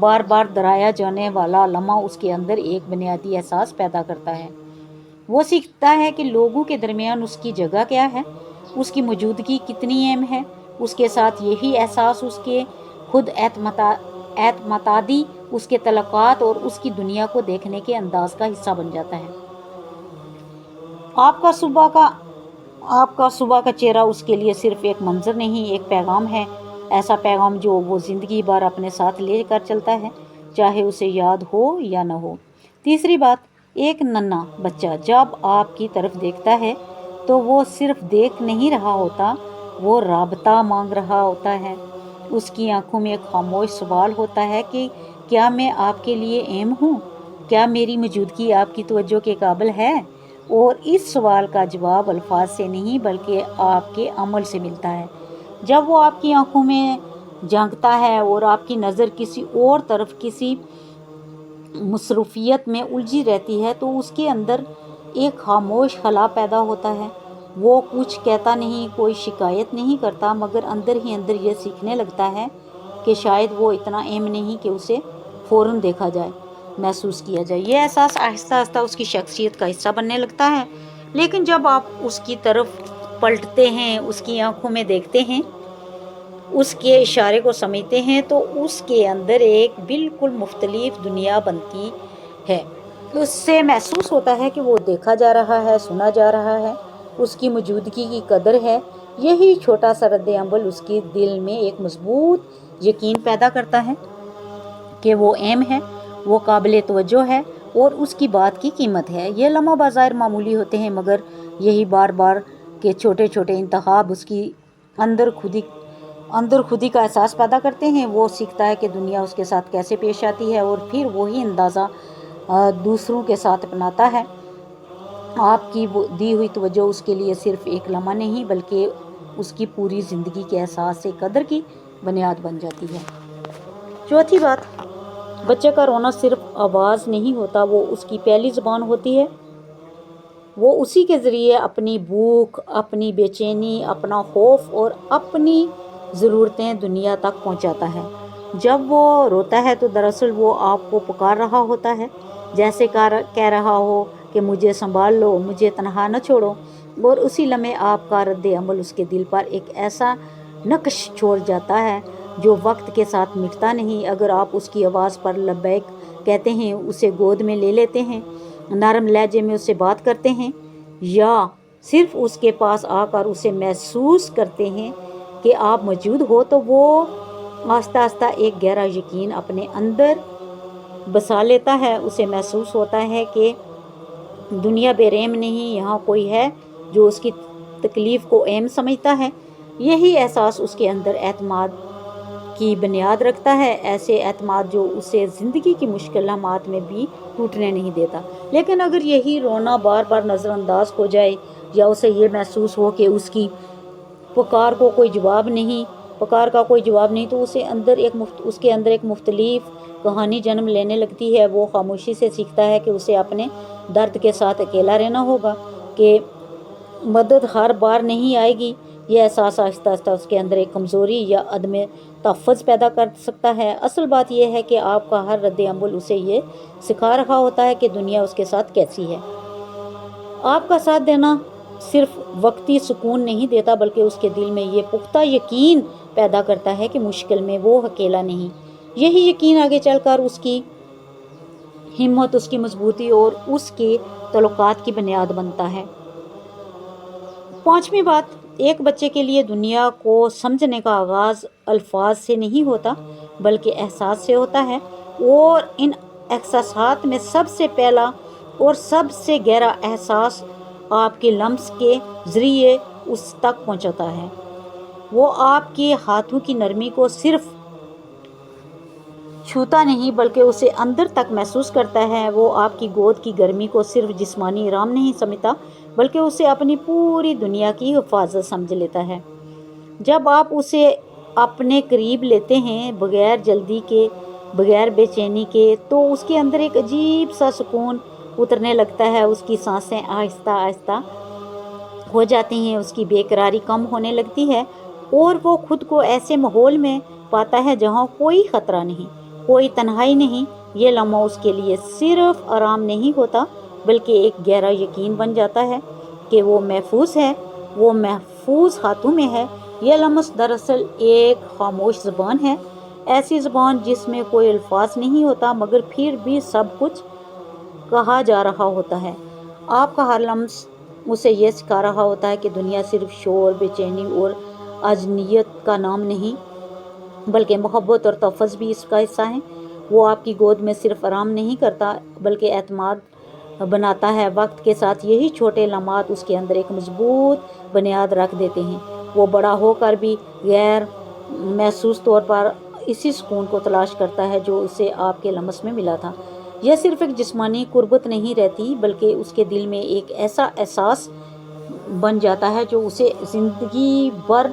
بار بار دہرایا جانے والا لمحہ اس کے اندر ایک بنیادی احساس پیدا کرتا ہے۔ وہ سیکھتا ہے کہ لوگوں کے درمیان اس کی جگہ کیا ہے، اس کی موجودگی کتنی اہم ہے۔ اس کے ساتھ یہی احساس اس کے خود اعتمادی، اس کے تعلقات اور اس کی دنیا کو دیکھنے کے انداز کا حصہ بن جاتا ہے۔ آپ کا صبح کا چہرہ اس کے لیے صرف ایک منظر نہیں، ایک پیغام ہے، ایسا پیغام جو وہ زندگی بھر اپنے ساتھ لے کر چلتا ہے، چاہے اسے یاد ہو یا نہ ہو۔ تیسری بات، ایک ننھا بچہ جب آپ کی طرف دیکھتا ہے تو وہ صرف دیکھ نہیں رہا ہوتا، وہ رابطہ مانگ رہا ہوتا ہے۔ اس کی آنکھوں میں ایک خاموش سوال ہوتا ہے کہ کیا میں آپ کے لیے اہم ہوں؟ کیا میری موجودگی آپ کی توجہ کے قابل ہے؟ اور اس سوال کا جواب الفاظ سے نہیں بلکہ آپ کے عمل سے ملتا ہے۔ جب وہ آپ کی آنکھوں میں جھانکتا ہے اور آپ کی نظر کسی اور طرف کسی مصروفیت میں الجھی رہتی ہے تو اس کے اندر ایک خاموش خلا پیدا ہوتا ہے۔ وہ کچھ کہتا نہیں، کوئی شکایت نہیں کرتا، مگر اندر ہی اندر یہ سیکھنے لگتا ہے کہ شاید وہ اتنا اہم نہیں کہ اسے فوراً دیکھا جائے، محسوس کیا جائے۔ یہ احساس آہستہ آہستہ اس کی شخصیت کا حصہ بننے لگتا ہے۔ لیکن جب آپ اس کی طرف پلٹتے ہیں، اس کی آنکھوں میں دیکھتے ہیں، اس کے اشارے کو سمجھتے ہیں تو اس کے اندر ایک بالکل مختلف دنیا بنتی ہے۔ اس سے محسوس ہوتا ہے کہ وہ دیکھا جا رہا ہے، سنا جا رہا ہے، اس کی موجودگی کی قدر ہے۔ یہی چھوٹا سا رد عمل اس کے دل میں ایک مضبوط یقین پیدا کرتا ہے کہ وہ اہم ہے، وہ قابل توجہ ہے اور اس کی بات کی قیمت ہے۔ یہ لمحہ بظاہر معمولی ہوتے ہیں مگر یہی بار بار کے چھوٹے چھوٹے انتخاب اس کی اندر خودی کا احساس پیدا کرتے ہیں۔ وہ سیکھتا ہے کہ دنیا اس کے ساتھ کیسے پیش آتی ہے اور پھر وہی اندازہ دوسروں کے ساتھ اپناتا ہے۔ آپ کی دی ہوئی توجہ اس کے لیے صرف ایک لمحہ نہیں بلکہ اس کی پوری زندگی کے احساس سے قدر کی بنیاد بن جاتی ہے۔ چوتھی بات، بچے کا رونا صرف آواز نہیں ہوتا، وہ اس کی پہلی زبان ہوتی ہے۔ وہ اسی کے ذریعے اپنی بھوک، اپنی بے چینی، اپنا خوف اور اپنی ضرورتیں دنیا تک پہنچاتا ہے۔ جب وہ روتا ہے تو دراصل وہ آپ کو پکار رہا ہوتا ہے، جیسے کہہ رہا ہو کہ مجھے سنبھال لو، مجھے تنہا نہ چھوڑو۔ اور اسی لمحے آپ کا رد عمل اس کے دل پر ایک ایسا نقش چھوڑ جاتا ہے جو وقت کے ساتھ مٹتا نہیں۔ اگر آپ اس کی آواز پر لبیک کہتے ہیں، اسے گود میں لے لیتے ہیں، نرم لہجے میں اس سے بات کرتے ہیں، یا صرف اس کے پاس آ کر اسے محسوس کرتے ہیں کہ آپ موجود ہو، تو وہ آہستہ آہستہ ایک گہرا یقین اپنے اندر بسا لیتا ہے۔ اسے محسوس ہوتا ہے کہ دنیا بے رحم نہیں، یہاں کوئی ہے جو اس کی تکلیف کو اہم سمجھتا ہے۔ یہی احساس اس کے اندر اعتماد کی بنیاد رکھتا ہے، ایسے اعتماد جو اسے زندگی کی مشکل لمحات میں بھی ٹوٹنے نہیں دیتا۔ لیکن اگر یہی رونا بار بار نظر انداز ہو جائے یا اسے یہ محسوس ہو کہ اس کی پکار کا کوئی جواب نہیں تو اس کے اندر ایک مختلف کہانی جنم لینے لگتی ہے۔ وہ خاموشی سے سیکھتا ہے کہ اسے اپنے درد کے ساتھ اکیلا رہنا ہوگا، کہ مدد ہر بار نہیں آئے گی۔ یہ احساس آہستہ آہستہ اس کے اندر ایک کمزوری یا عدم تحفظ پیدا کر سکتا ہے۔ اصل بات یہ ہے کہ آپ کا ہر رد عمل اسے یہ سکھا رہا ہوتا ہے کہ دنیا اس کے ساتھ کیسی ہے۔ آپ کا ساتھ دینا صرف وقتی سکون نہیں دیتا بلکہ اس کے دل میں یہ پختہ یقین پیدا کرتا ہے کہ مشکل میں وہ اکیلا نہیں۔ یہی یقین آگے چل کر اس کی ہمت، اس کی مضبوطی اور اس کے تعلقات کی بنیاد بنتا ہے۔ پانچویں بات، ایک بچے کے لیے دنیا کو سمجھنے کا آغاز الفاظ سے نہیں ہوتا بلکہ احساس سے ہوتا ہے، اور ان احساسات میں سب سے پہلا اور سب سے گہرا احساس آپ کے لمس کے ذریعے اس تک پہنچتا ہے۔ وہ آپ کے ہاتھوں کی نرمی کو صرف چھوتا نہیں بلکہ اسے اندر تک محسوس کرتا ہے۔ وہ آپ کی گود کی گرمی کو صرف جسمانی آرام نہیں سمجھتا بلکہ اسے اپنی پوری دنیا کی حفاظت سمجھ لیتا ہے۔ جب آپ اسے اپنے قریب لیتے ہیں، بغیر جلدی کے، بغیر بے چینی کے، تو اس کے اندر ایک عجیب سا سکون اترنے لگتا ہے۔ اس کی سانسیں آہستہ آہستہ ہو جاتی ہیں، اس کی بے قراری کم ہونے لگتی ہے، اور وہ خود کو ایسے ماحول میں پاتا ہے جہاں کوئی خطرہ نہیں، کوئی تنہائی نہیں۔ یہ لمحہ اس کے لیے صرف آرام نہیں ہوتا بلکہ ایک گہرا یقین بن جاتا ہے کہ وہ محفوظ ہے، وہ محفوظ ہاتھوں میں ہے۔ یہ لمحہ دراصل ایک خاموش زبان ہے، ایسی زبان جس میں کوئی الفاظ نہیں ہوتا مگر پھر بھی سب کچھ کہا جا رہا ہوتا ہے۔ آپ کا ہر لمس اسے یہ سکھا رہا ہوتا ہے کہ دنیا صرف شور، بے چینی اور عجنیت کا نام نہیں بلکہ محبت اور تحفظ بھی اس کا حصہ ہے۔ وہ آپ کی گود میں صرف آرام نہیں کرتا بلکہ اعتماد بناتا ہے۔ وقت کے ساتھ یہی چھوٹے لمحات اس کے اندر ایک مضبوط بنیاد رکھ دیتے ہیں۔ وہ بڑا ہو کر بھی غیر محسوس طور پر اسی سکون کو تلاش کرتا ہے جو اسے آپ کے لمس میں ملا تھا۔ یہ صرف ایک جسمانی قربت نہیں رہتی بلکہ اس کے دل میں ایک ایسا احساس بن جاتا ہے جو اسے زندگی بھر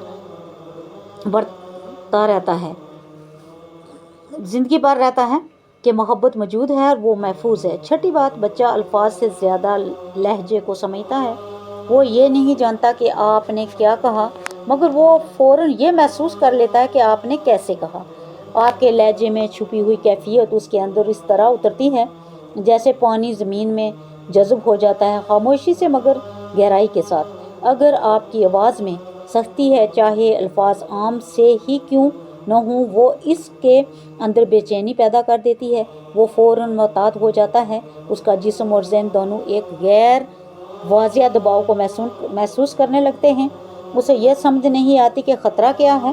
رہتا ہے کہ محبت موجود ہے اور وہ محفوظ ہے۔ چھٹی بات، بچہ الفاظ سے زیادہ لہجے کو سمجھتا ہے۔ وہ یہ نہیں جانتا کہ آپ نے کیا کہا مگر وہ فوراً یہ محسوس کر لیتا ہے کہ آپ نے کیسے کہا۔ آپ کے لہجے میں چھپی ہوئی کیفیت اس کے اندر اس طرح اترتی ہے جیسے پانی زمین میں جذب ہو جاتا ہے، خاموشی سے مگر گہرائی کے ساتھ۔ اگر آپ کی آواز میں سختی ہے، چاہے الفاظ عام سے ہی کیوں نہ ہوں، وہ اس کے اندر بے چینی پیدا کر دیتی ہے۔ وہ فوراً محتاط ہو جاتا ہے۔ اس کا جسم اور ذہن دونوں ایک غیر واضح دباؤ کو محسوس کرنے لگتے ہیں۔ اسے یہ سمجھ نہیں آتی کہ خطرہ کیا ہے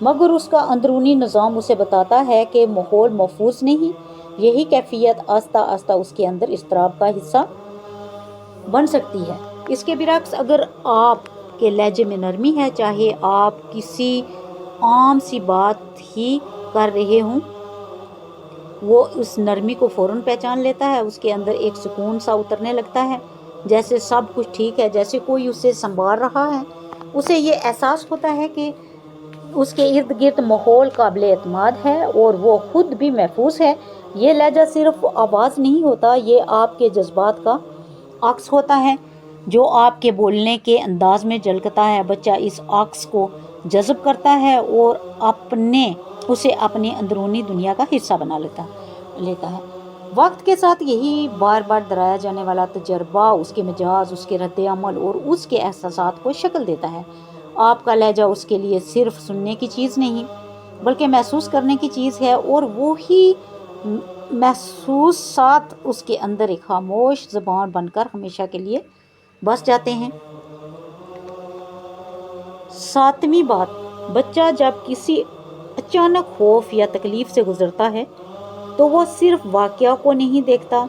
مگر اس کا اندرونی نظام اسے بتاتا ہے کہ ماحول محفوظ نہیں۔ یہی کیفیت آہستہ آہستہ اس کے اندر اضطراب کا حصہ بن سکتی ہے۔ اس کے برعکس اگر آپ کے لہجے میں نرمی ہے، چاہے آپ کسی عام سی بات ہی کر رہے ہوں، وہ اس نرمی کو فوراً پہچان لیتا ہے۔ اس کے اندر ایک سکون سا اترنے لگتا ہے، جیسے سب کچھ ٹھیک ہے، جیسے کوئی اسے سنبھال رہا ہے۔ اسے یہ احساس ہوتا ہے کہ اس کے ارد گرد ماحول قابل اعتماد ہے اور وہ خود بھی محفوظ ہے۔ یہ لہجہ صرف آواز نہیں ہوتا، یہ آپ کے جذبات کا عکس ہوتا ہے جو آپ کے بولنے کے انداز میں جھلکتا ہے۔ بچہ اس عکس کو جذب کرتا ہے اور اسے اپنی اندرونی دنیا کا حصہ بنا لیتا ہے۔ وقت کے ساتھ یہی بار بار دہرایا جانے والا تجربہ اس کے مزاج، اس کے رد عمل اور اس کے احساسات کو شکل دیتا ہے۔ آپ کا لہجہ اس کے لیے صرف سننے کی چیز نہیں بلکہ محسوس کرنے کی چیز ہے، اور وہی محسوسات اس کے اندر ایک خاموش زبان بن کر ہمیشہ کے لیے بس جاتے ہیں۔ ساتویں بات، بچہ جب کسی اچانک خوف یا تکلیف سے گزرتا ہے تو وہ صرف واقعہ کو نہیں دیکھتا،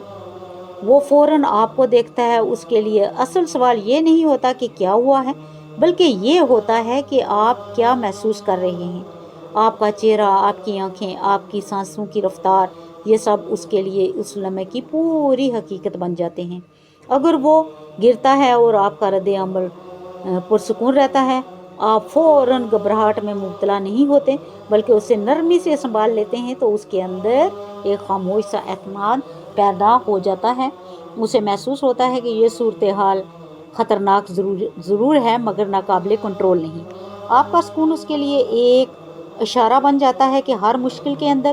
وہ فوراً آپ کو دیکھتا ہے۔ اس کے لیے اصل سوال یہ نہیں ہوتا کہ کیا ہوا ہے بلکہ یہ ہوتا ہے کہ آپ کیا محسوس کر رہے ہیں۔ آپ کا چہرہ، آپ کی آنکھیں، آپ کی سانسوں کی رفتار، یہ سب اس کے لیے اس لمحے کی پوری حقیقت بن جاتے ہیں۔ اگر وہ گرتا ہے اور آپ کا رد عمل پرسکون رہتا ہے، آپ فوراً گھبراہٹ میں مبتلا نہیں ہوتے بلکہ اسے نرمی سے سنبھال لیتے ہیں، تو اس کے اندر ایک خاموش سا اعتماد پیدا ہو جاتا ہے۔ اسے محسوس ہوتا ہے کہ یہ صورتحال خطرناک ضرور ہے مگر ناقابل کنٹرول نہیں۔ آپ کا سکون اس کے لیے ایک اشارہ بن جاتا ہے کہ ہر مشکل کے اندر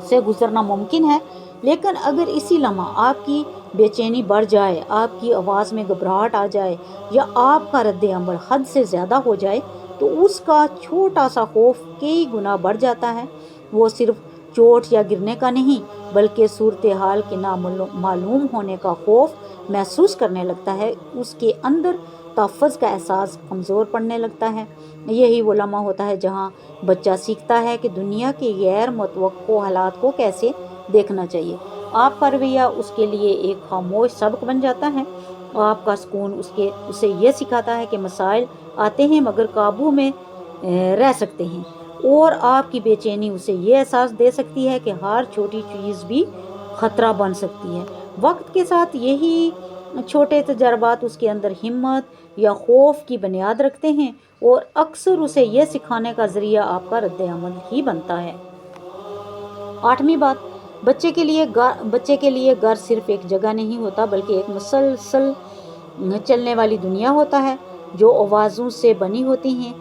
سے گزرنا ممکن ہے، لیکن اگر اسی لمحہ آپ کی بے چینی بڑھ جائے، آپ کی آواز میں گھبراہٹ آ جائے یا آپ کا رد عمل حد سے زیادہ ہو جائے تو اس کا چھوٹا سا خوف کئی گنا بڑھ جاتا ہے۔ وہ صرف چوٹ یا گرنے کا نہیں بلکہ صورتحال کے نامعلوم ہونے کا خوف محسوس کرنے لگتا ہے۔ اس کے اندر تحفظ کا احساس کمزور پڑنے لگتا ہے۔ یہی وہ لمحہ ہوتا ہے جہاں بچہ سیکھتا ہے کہ دنیا کے غیر متوقع حالات کو کیسے دیکھنا چاہیے۔ آپ کا رویہ اس کے لیے ایک خاموش سبق بن جاتا ہے۔ آپ کا سکون اسے یہ سکھاتا ہے کہ مسائل آتے ہیں مگر قابو میں رہ سکتے ہیں، اور آپ کی بے چینی اسے یہ احساس دے سکتی ہے کہ ہر چھوٹی چیز بھی خطرہ بن سکتی ہے۔ وقت کے ساتھ یہی چھوٹے تجربات اس کے اندر ہمت یا خوف کی بنیاد رکھتے ہیں اور اکثر اسے یہ سکھانے کا ذریعہ آپ کا رد عمل ہی بنتا ہے۔ آٹھویں بات، بچے کے لیے گھر صرف ایک جگہ نہیں ہوتا بلکہ ایک مسلسل چلنے والی دنیا ہوتا ہے جو آوازوں سے بنی ہوتی ہیں۔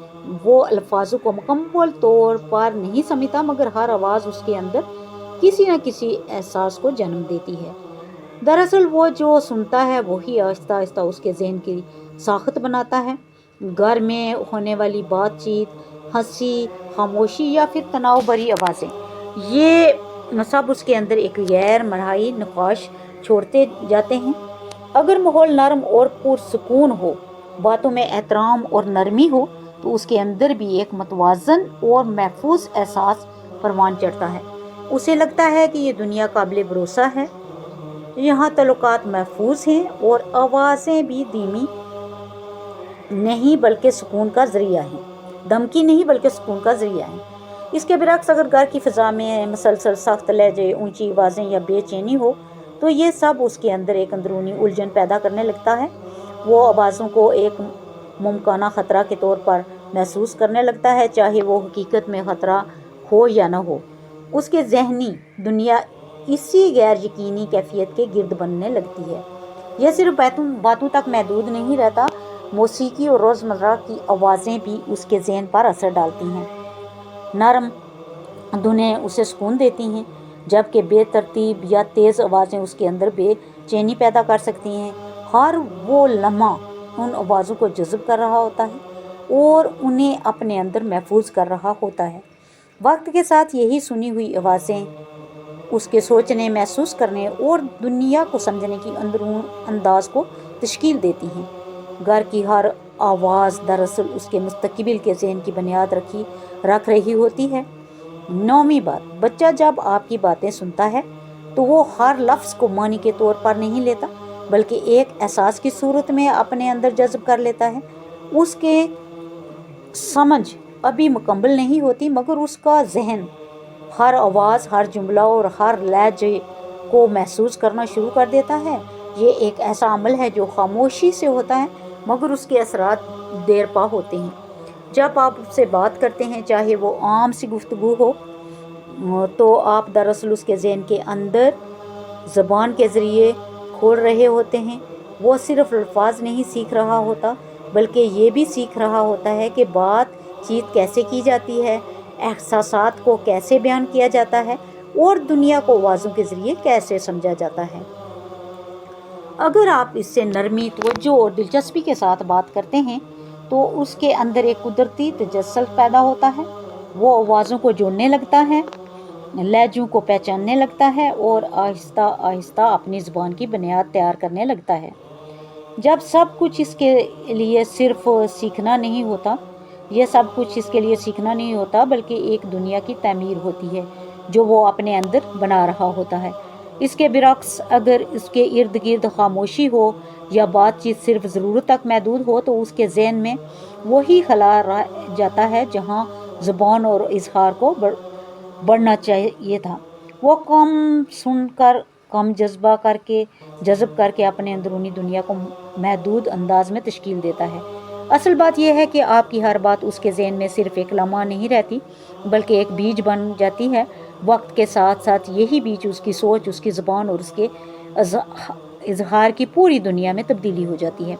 وہ الفاظوں کو مکمل طور پر نہیں سمجھتا، مگر ہر آواز اس کے اندر کسی نہ کسی احساس کو جنم دیتی ہے۔ دراصل وہ جو سنتا ہے وہی آہستہ آہستہ اس کے ذہن کی ساخت بناتا ہے۔ گھر میں ہونے والی بات چیت، ہنسی، خاموشی یا پھر تناؤ بھری آوازیں، یہ سب اس کے اندر ایک غیر مرئی نقاش چھوڑتے جاتے ہیں۔ اگر ماحول نرم اور پرسکون ہو، باتوں میں احترام اور نرمی ہو، تو اس کے اندر بھی ایک متوازن اور محفوظ احساس پروان چڑھتا ہے۔ اسے لگتا ہے کہ یہ دنیا قابل بھروسہ ہے، یہاں تعلقات محفوظ ہیں اور آوازیں بھی دھیمی نہیں بلکہ سکون کا ذریعہ ہیں، دھمکی نہیں بلکہ سکون کا ذریعہ ہیں۔ اس کے برعکس اگر گھر کی فضا میں مسلسل سخت لہجے، اونچی آوازیں یا بے چینی ہو، تو یہ سب اس کے اندر ایک اندرونی الجھن پیدا کرنے لگتا ہے۔ وہ آوازوں کو ایک ممکنہ خطرہ کے طور پر محسوس کرنے لگتا ہے، چاہے وہ حقیقت میں خطرہ ہو یا نہ ہو۔ اس کے ذہنی دنیا اسی غیر یقینی کیفیت کے گرد بننے لگتی ہے۔ یہ صرف باتوں تک محدود نہیں رہتا، موسیقی اور روزمرہ کی آوازیں بھی اس کے ذہن پر اثر ڈالتی ہیں۔ نرم دھنیں اسے سکون دیتی ہیں، جبکہ بے ترتیب یا تیز آوازیں اس کے اندر بے چینی پیدا کر سکتی ہیں۔ ہر وہ لمحہ ان آوازوں کو جذب کر رہا ہوتا ہے اور انہیں اپنے اندر محفوظ کر رہا ہوتا ہے۔ وقت کے ساتھ یہی سنی ہوئی آوازیں اس کے سوچنے، محسوس کرنے اور دنیا کو سمجھنے کی انداز کو تشکیل دیتی ہیں۔ گھر کی ہر آواز دراصل اس کے مستقبل کے ذہن کی بنیاد رکھ رہی ہوتی ہے۔ 9ویں بات، بچہ جب آپ کی باتیں سنتا ہے تو وہ ہر لفظ کو معنی کے طور پر نہیں لیتا، بلکہ ایک احساس کی صورت میں اپنے اندر جذب کر لیتا ہے۔ اس کے سمجھ ابھی مکمل نہیں ہوتی، مگر اس کا ذہن ہر آواز، ہر جملہ اور ہر لہجے کو محسوس کرنا شروع کر دیتا ہے۔ یہ ایک ایسا عمل ہے جو خاموشی سے ہوتا ہے، مگر اس کے اثرات دیر پا ہوتے ہیں۔ جب آپ اس سے بات کرتے ہیں، چاہے وہ عام سی گفتگو ہو، تو آپ دراصل اس کے ذہن کے اندر زبان کے ذریعے کھول رہے ہوتے ہیں۔ وہ صرف الفاظ نہیں سیکھ رہا ہوتا، بلکہ یہ بھی سیکھ رہا ہوتا ہے کہ بات چیت کیسے کی جاتی ہے، احساسات کو کیسے بیان کیا جاتا ہے اور دنیا کو آوازوں کے ذریعے کیسے سمجھا جاتا ہے۔ اگر آپ اس سے نرمی، توجہ اور دلچسپی کے ساتھ بات کرتے ہیں تو اس کے اندر ایک قدرتی تجسس پیدا ہوتا ہے۔ وہ آوازوں کو جوڑنے لگتا ہے، لہجوں کو پہچاننے لگتا ہے اور آہستہ آہستہ اپنی زبان کی بنیاد تیار کرنے لگتا ہے۔ جب سب کچھ اس کے لیے صرف سیکھنا نہیں ہوتا، یہ سب کچھ اس کے لیے سیکھنا نہیں ہوتا بلکہ ایک دنیا کی تعمیر ہوتی ہے جو وہ اپنے اندر بنا رہا ہوتا ہے۔ اس کے برعکس اگر اس کے ارد گرد خاموشی ہو یا بات چیت صرف ضرورت تک محدود ہو، تو اس کے ذہن میں وہی خلا رہ جاتا ہے جہاں زبان اور اظہار کو بڑھنا چاہیے تھا۔ وہ کم سن کر، کم جذب کر کے اپنے اندرونی دنیا کو محدود انداز میں تشکیل دیتا ہے۔ اصل بات یہ ہے کہ آپ کی ہر بات اس کے ذہن میں صرف ایک لمحہ نہیں رہتی، بلکہ ایک بیج بن جاتی ہے۔ وقت کے ساتھ ساتھ یہی بیج اس کی سوچ، اس کی زبان اور اس کے اظہار کی پوری دنیا میں تبدیلی ہو جاتی ہے۔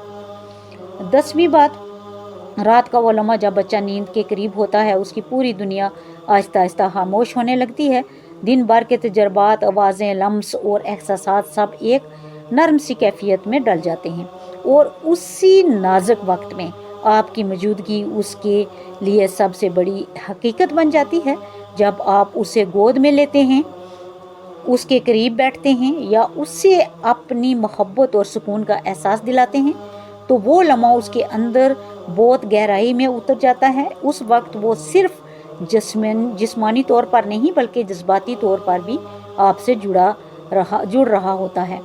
10ویں بات، رات کا وہ لمحہ جب بچہ نیند کے قریب ہوتا ہے، اس کی پوری دنیا آہستہ آہستہ خاموش ہونے لگتی ہے۔ دن بھر کے تجربات، آوازیں، لمس اور احساسات سب ایک نرم سی کیفیت میں ڈل جاتے ہیں، اور اسی نازک وقت میں آپ کی موجودگی اس کے لیے سب سے بڑی حقیقت بن جاتی ہے۔ جب آپ اسے گود میں لیتے ہیں، اس کے قریب بیٹھتے ہیں یا اس سے اپنی محبت اور سکون کا احساس دلاتے ہیں، تو وہ لمحہ اس کے اندر بہت گہرائی میں اتر جاتا ہے۔ اس وقت وہ صرف جسمانی طور پر نہیں بلکہ جذباتی طور پر بھی آپ سے جڑ رہا ہوتا ہے۔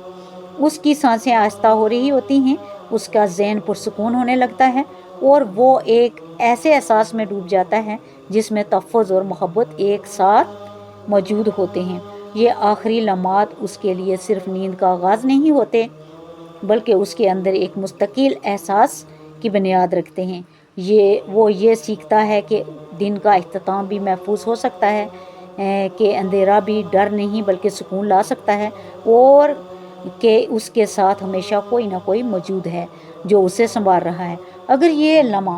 اس کی سانسیں آہستہ ہو رہی ہوتی ہیں، اس کا ذہن پرسکون ہونے لگتا ہے اور وہ ایک ایسے احساس میں ڈوب جاتا ہے جس میں تحفظ اور محبت ایک ساتھ موجود ہوتے ہیں۔ یہ آخری لمحات اس کے لیے صرف نیند کا آغاز نہیں ہوتے، بلکہ اس کے اندر ایک مستقل احساس کی بنیاد رکھتے ہیں۔ وہ یہ سیکھتا ہے کہ دن کا اختتام بھی محفوظ ہو سکتا ہے، کہ اندھیرا بھی ڈر نہیں بلکہ سکون لا سکتا ہے، اور کہ اس کے ساتھ ہمیشہ کوئی نہ کوئی موجود ہے جو اسے سنبھال رہا ہے۔ اگر یہ لمحہ